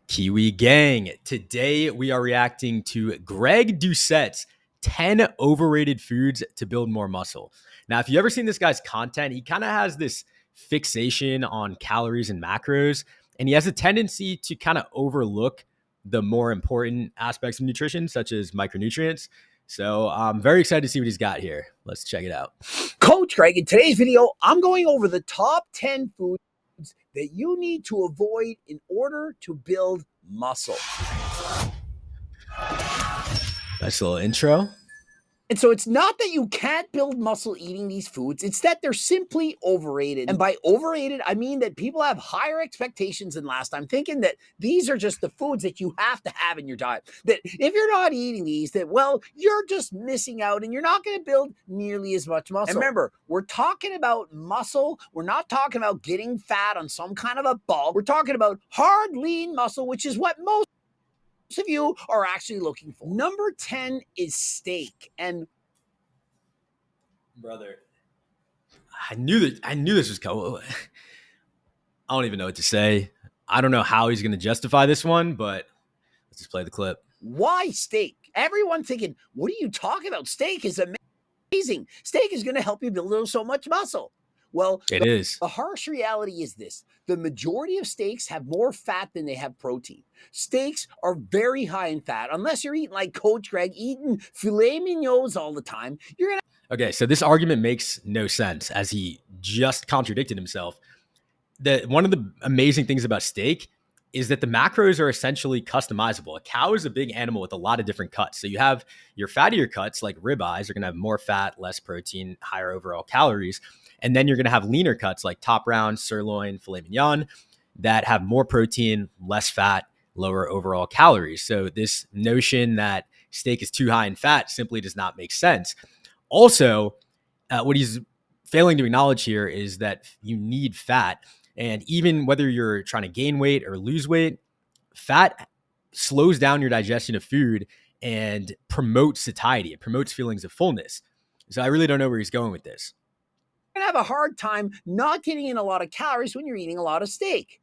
Kiwi gang. Today we are reacting to Greg Doucette's 10 overrated foods to build more muscle. Now, if you've ever seen this guy's content, he kind of has this fixation on calories and macros, and he has a tendency to kind of overlook the more important aspects of nutrition, such as micronutrients. So I'm very excited to see what he's got here. Let's check it out. Coach Greg, in today's video, I'm going over the top 10 foods that you need to avoid in order to build muscle. Nice little intro. And so it's not that you can't build muscle eating these foods, it's that they're simply overrated. And by overrated, I mean that people have higher expectations than last time, thinking that these are just the foods that you have to have in your diet. That if you're not eating these, that, well, you're just missing out and you're not going to build nearly as much muscle. And remember, we're talking about muscle. We're not talking about getting fat on some kind of a bulk. We're talking about hard, lean muscle, which is what most of you are actually looking for. Number 10 is steak. And brother, I knew this was coming. I don't even know what to say. I don't know how he's going to justify this one, but let's just play the clip. Why steak? Everyone thinking, what are you talking about? Steak is amazing. Steak is going to help you build so much muscle. Well, it is. The harsh reality is this. The majority of steaks have more fat than they have protein. Steaks are very high in fat. Unless you're eating like Coach Greg, eating filet mignons all the time, you're going to... Okay, so this argument makes no sense, as he just contradicted himself. One of the amazing things about steak is that the macros are essentially customizable. A cow is a big animal with a lot of different cuts. So you have your fattier cuts, like ribeyes, are going to have more fat, less protein, higher overall calories. And then you're going to have leaner cuts like top round, sirloin, filet mignon that have more protein, less fat, lower overall calories. So this notion that steak is too high in fat simply does not make sense. Also, what he's failing to acknowledge here is that you need fat. And even whether you're trying to gain weight or lose weight, fat slows down your digestion of food and promotes satiety. It promotes feelings of fullness. So I really don't know where he's going with this. You're going to have a hard time not getting in a lot of calories when you're eating a lot of steak.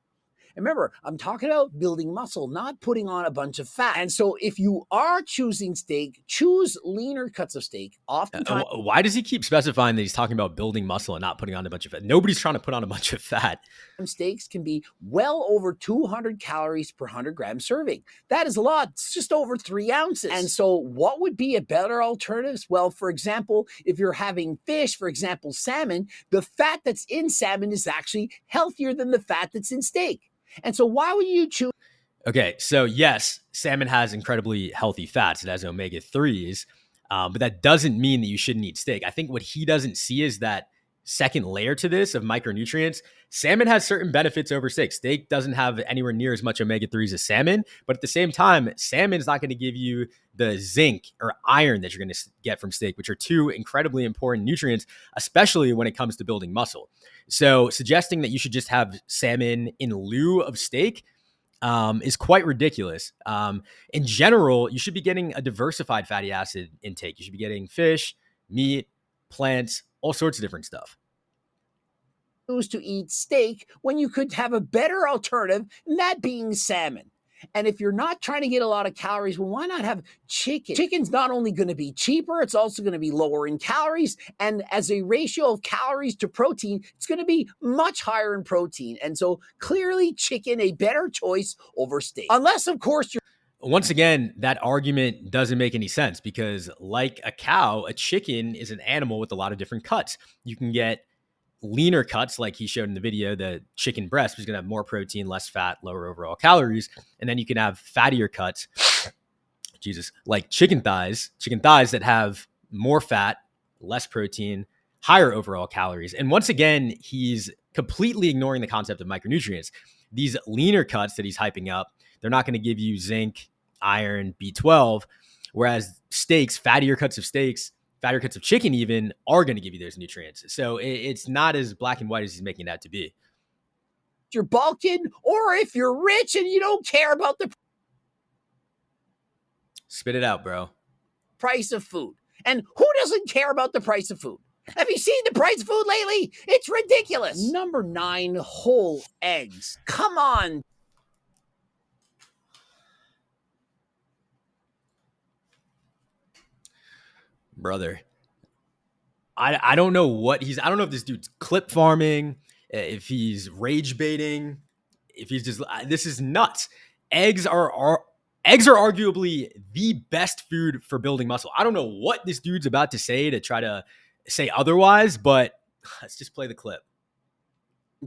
And remember, I'm talking about building muscle, not putting on a bunch of fat. And so if you are choosing steak, choose leaner cuts of steak. Oftentimes, why does he keep specifying that he's talking about building muscle and not putting on a bunch of fat? Nobody's trying to put on a bunch of fat. Steaks can be well over 200 calories per 100 gram serving. That is a lot. It's just over 3 ounces. And so what would be a better alternative? Well, for example, if you're having fish, for example, salmon, the fat that's in salmon is actually healthier than the fat that's in steak. And so why would you choose? Okay, so yes, salmon has incredibly healthy fats. It has omega-3s, but that doesn't mean that you shouldn't eat steak. I think what he doesn't see is that second layer to this of micronutrients. Salmon has certain benefits over steak. Steak doesn't have anywhere near as much omega-3s as salmon, but at the same time, salmon is not going to give you the zinc or iron that you're going to get from steak, which are two incredibly important nutrients, especially when it comes to building muscle. So suggesting that you should just have salmon in lieu of steak is quite ridiculous. In general, you should be getting a diversified fatty acid intake. You should be getting fish, meat, plants, all sorts of different stuff. To eat steak when you could have a better alternative, and that being salmon. And if you're not trying to get a lot of calories, well, why not have chicken? Chicken's not only going to be cheaper, it's also going to be lower in calories. And as a ratio of calories to protein, it's going to be much higher in protein. And so clearly chicken, a better choice over steak. Unless, of course, you're... Once again, that argument doesn't make any sense because like a cow, a chicken is an animal with a lot of different cuts. You can get leaner cuts like he showed in the video, the chicken breast, which is going to have more protein, less fat, lower overall calories. And then you can have fattier cuts, like chicken thighs that have more fat, less protein, higher overall calories. And once again, he's completely ignoring the concept of micronutrients. These leaner cuts that he's hyping up, they're not going to give you zinc, iron, B12, whereas steaks, fattier cuts of chicken even are going to give you those nutrients. So it's not as black and white as he's making that to be. You're bulking, or if you're rich and you don't care about the... Spit it out, bro. Price of food. And who doesn't care about the price of food? Have you seen the price of food lately? It's ridiculous. Number 9, whole eggs. Come on. Brother, I don't know what I don't know if this dude's clip farming, if he's rage baiting, if he's just, this is nuts. Eggs are arguably the best food for building muscle. I don't know what this dude's about to say to try to say otherwise, but let's just play the clip.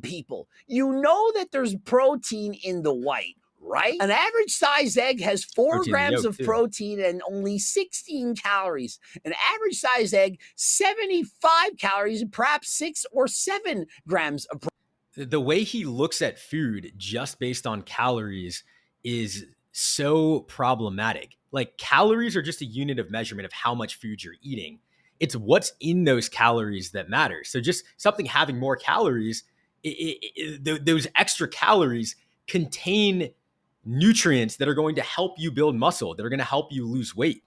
People, you know that there's protein in the white, right? An average size egg has 4 grams of protein and only 16 calories. An average size egg, 75 calories, and perhaps 6 or 7 grams of protein. The way he looks at food just based on calories is so problematic. Like, calories are just a unit of measurement of how much food you're eating. It's what's in those calories that matters. So just something having more calories, those extra calories contain nutrients that are going to help you build muscle, that are going to help you lose weight.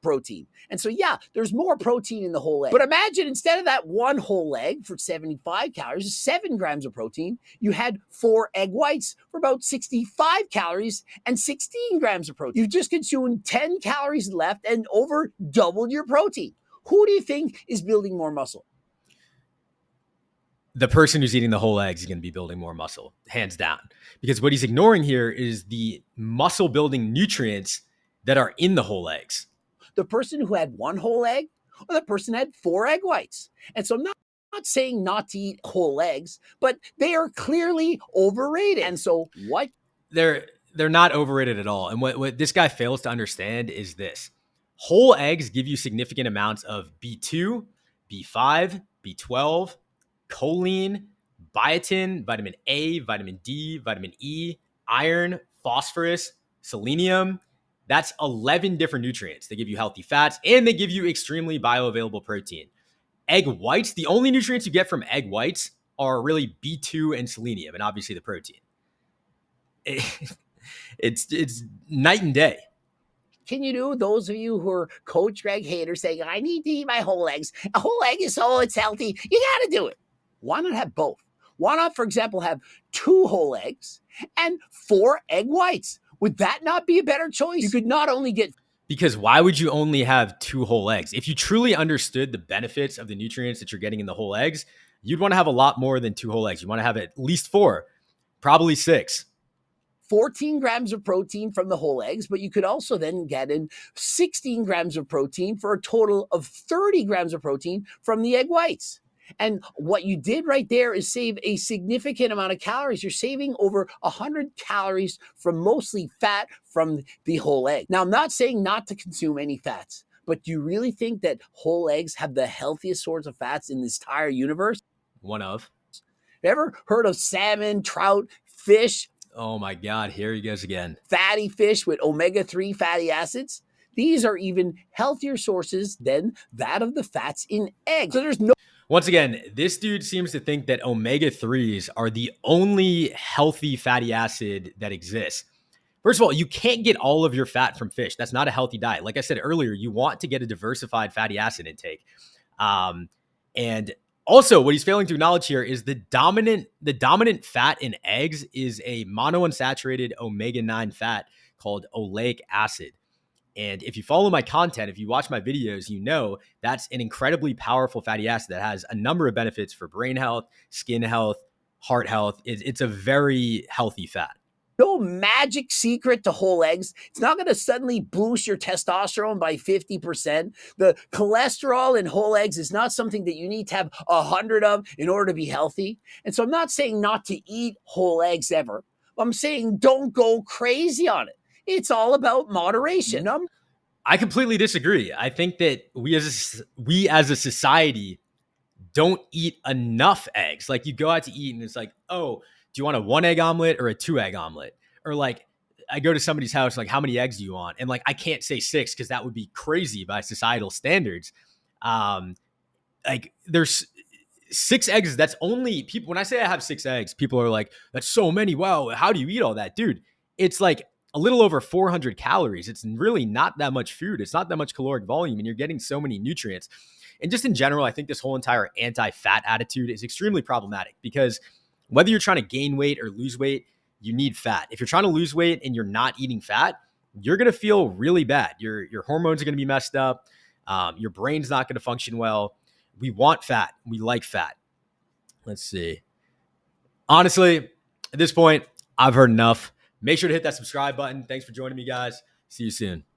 Protein. And so, yeah, there's more protein in the whole egg. But imagine instead of that one whole egg for 75 calories, 7 grams of protein, you had 4 egg whites for about 65 calories and 16 grams of protein. You've just consumed 10 calories left and over doubled your protein. Who do you think is building more muscle? The person who's eating the whole eggs is going to be building more muscle, hands down. Because what he's ignoring here is the muscle building nutrients that are in the whole eggs. The person who had 1 whole egg or the person had 4 egg whites. And so I'm not saying not to eat whole eggs, but they are clearly overrated. And so what? They're not overrated at all. And what this guy fails to understand is this. Whole eggs give you significant amounts of B2, B5, B12, choline, biotin, vitamin A, vitamin D, vitamin E, iron, phosphorus, selenium. That's 11 different nutrients. They give you healthy fats and they give you extremely bioavailable protein. Egg whites, the only nutrients you get from egg whites are really B2 and selenium, and obviously the protein. It's night and day. Can you do, those of you who are Coach Greg haters saying, I need to eat my whole eggs. A whole egg is so it's healthy. You got to do it. Why not have both? Why not, for example, have 2 whole eggs and 4 egg whites? Would that not be a better choice? You could not only get... Because why would you only have 2 whole eggs? If you truly understood the benefits of the nutrients that you're getting in the whole eggs, you'd want to have a lot more than 2 whole eggs. You want to have at least 4, probably 6. 14 grams of protein from the whole eggs, but you could also then get in 16 grams of protein for a total of 30 grams of protein from the egg whites. And what you did right there is save a significant amount of calories. You're saving over 100 calories from mostly fat from the whole egg. Now, I'm not saying not to consume any fats, but do you really think that whole eggs have the healthiest sorts of fats in this entire universe? One of. Have you ever heard of salmon, trout, fish? Oh my God, here he goes again. Fatty fish with omega-3 fatty acids. These are even healthier sources than that of the fats in eggs. So there's no... Once again, this dude seems to think that omega-3s are the only healthy fatty acid that exists. First of all, you can't get all of your fat from fish. That's not a healthy diet. Like I said earlier, you want to get a diversified fatty acid intake. And also, what he's failing to acknowledge here is the dominant fat in eggs is a monounsaturated omega-9 fat called oleic acid. And if you follow my content, if you watch my videos, you know that's an incredibly powerful fatty acid that has a number of benefits for brain health, skin health, heart health. It's a very healthy fat. No magic secret to whole eggs. It's not going to suddenly boost your testosterone by 50%. The cholesterol in whole eggs is not something that you need to have 100 of in order to be healthy. And so I'm not saying not to eat whole eggs ever. I'm saying don't go crazy on it. It's all about moderation. I completely disagree. I think that we as a society don't eat enough eggs. Like, you go out to eat and it's like, oh, do you want a 1 egg omelet or a 2 egg omelet? Or like, I go to somebody's house, like, how many eggs do you want? And like, I can't say 6 because that would be crazy by societal standards. Like, there's 6 eggs. That's only people. When I say I have 6 eggs, people are like, that's so many. Wow. How do you eat all that? Dude, it's like a little over 400 calories. It's really not that much food. It's not that much caloric volume, and you're getting so many nutrients. And just in general, I think this whole entire anti-fat attitude is extremely problematic, because whether you're trying to gain weight or lose weight, you need fat. If you're trying to lose weight and you're not eating fat, you're going to feel really bad. Your hormones are going to be messed up. Your brain's not going to function well. We want fat. We like fat. Let's see. Honestly, at this point, I've heard enough. Make sure to hit that subscribe button. Thanks for joining me, guys. See you soon.